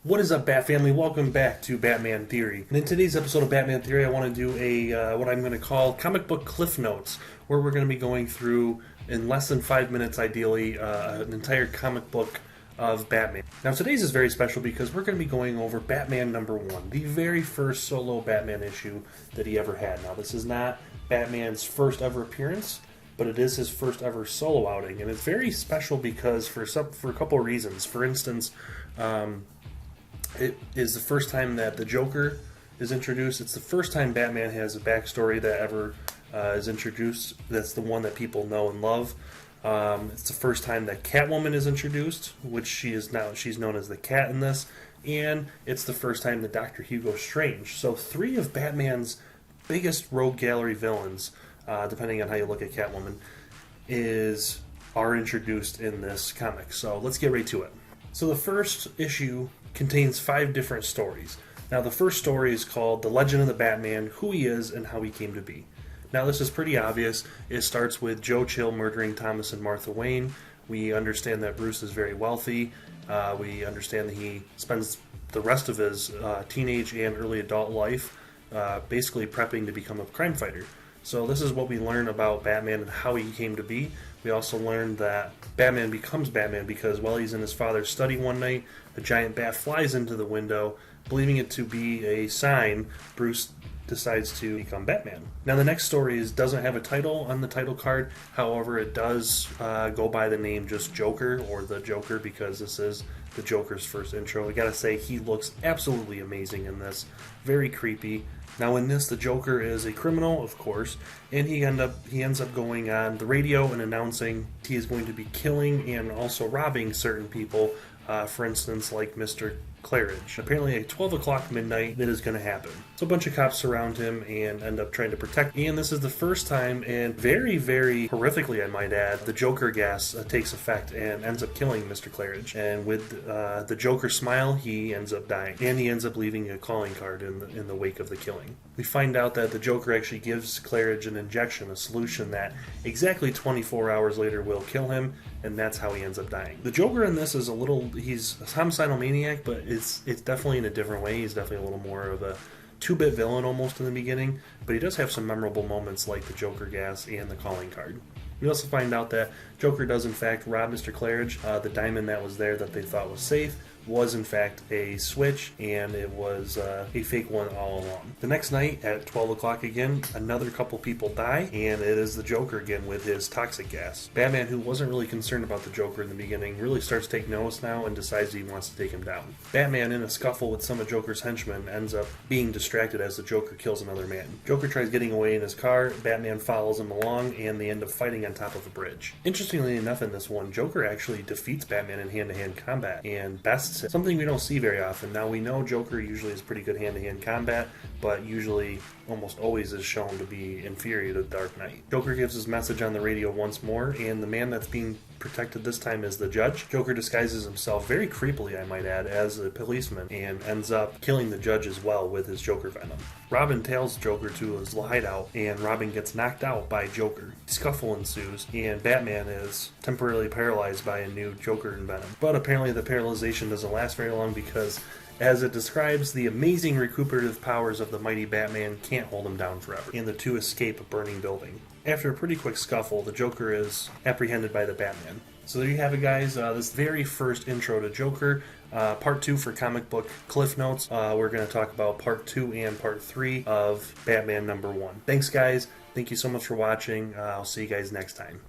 What is up, Bat Family? Welcome back to Batman Theory. And in today's episode of Batman Theory, I want to do a what I'm going to call comic book cliff notes, where we're going to be going through, in less than 5 minutes ideally, an entire comic book of Batman. Now today's is very special because we're going to be going over Batman #1, the very first solo Batman issue that he ever had. Now this is not Batman's first ever appearance, but it is his first ever solo outing, and it's very special because for a couple of reasons. For instance, it is the first time that the Joker is introduced. It's the first time Batman has a backstory that ever is introduced. That's the one that people know and love. It's the first time that Catwoman is introduced, which she's known as the Cat in this, and it's the first time that Dr. Hugo Strange. So 3 of Batman's biggest rogue gallery villains, depending on how you look at Catwoman, are introduced in this comic. So let's get right to it. So the first issue contains 5 different stories. Now the first story is called The Legend of the Batman, Who He Is and How He Came to Be. Now this is pretty obvious. It starts with Joe Chill murdering Thomas and Martha Wayne. We understand that Bruce is very wealthy. We understand that he spends the rest of his teenage and early adult life basically prepping to become a crime fighter. So this is what we learn about Batman and how he came to be. We also learned that Batman becomes Batman because while he's in his father's study one night, a giant bat flies into the window. Believing it to be a sign, Bruce decides to become Batman. Now the next story doesn't have a title on the title card. However, it does go by the name just Joker, or the Joker, because this is the Joker's first intro. I gotta say, he looks absolutely amazing in this. Very creepy. Now in this, the Joker is a criminal, of course, and he ends up going on the radio and announcing he is going to be killing and also robbing certain people, for instance, like Mr. Claridge. Apparently at 12 o'clock midnight, that is going to happen. So a bunch of cops surround him and end up trying to protect him. And this is the first time, and very, very horrifically I might add, the Joker gas takes effect and ends up killing Mr. Claridge. And with the Joker smile, he ends up dying. And he ends up leaving a calling card in the wake of the killing. We find out that the Joker actually gives Claridge an injection, a solution that exactly 24 hours later will kill him, and that's how he ends up dying. The Joker in this is he's a homicidal maniac, but it's definitely in a different way. He's definitely a little more of a 2-bit villain almost in the beginning, but he does have some memorable moments like the Joker gas and the calling card. We also find out that Joker does in fact rob Mr. Claridge. The diamond that was there that they thought was safe was in fact a switch, and it was a fake one all along. The next night at 12 o'clock again, another couple people die, and it is the Joker again with his toxic gas. Batman, who wasn't really concerned about the Joker in the beginning, really starts to take notice now and decides he wants to take him down. Batman, in a scuffle with some of Joker's henchmen, ends up being distracted as the Joker kills another man. Joker tries getting away in his car, Batman follows him along, and they end up fighting on top of a bridge. Interestingly enough, in this one, Joker actually defeats Batman in hand-to-hand combat and bests him. Something we don't see very often. Now we know Joker usually is pretty good hand-to-hand combat, but usually almost always is shown to be inferior to Dark Knight. Joker gives his message on the radio once more, and the man that's being protected this time is the judge. Joker disguises himself very creepily, I might add, as a policeman, and ends up killing the judge as well with his Joker venom. Robin tails Joker to his hideout, and Robin gets knocked out by Joker. A scuffle ensues, and Batman is temporarily paralyzed by a new Joker venom. But apparently the paralyzation doesn't last very long because, as it describes, the amazing recuperative powers of the mighty Batman can't hold him down forever, and the two escape a burning building. After a pretty quick scuffle, the Joker is apprehended by the Batman. So there you have it, guys. This very first intro to Joker. Part 2 for comic book cliff notes. We're going to talk about part 2 and part 3 of Batman #1. Thanks, guys. Thank you so much for watching. I'll see you guys next time.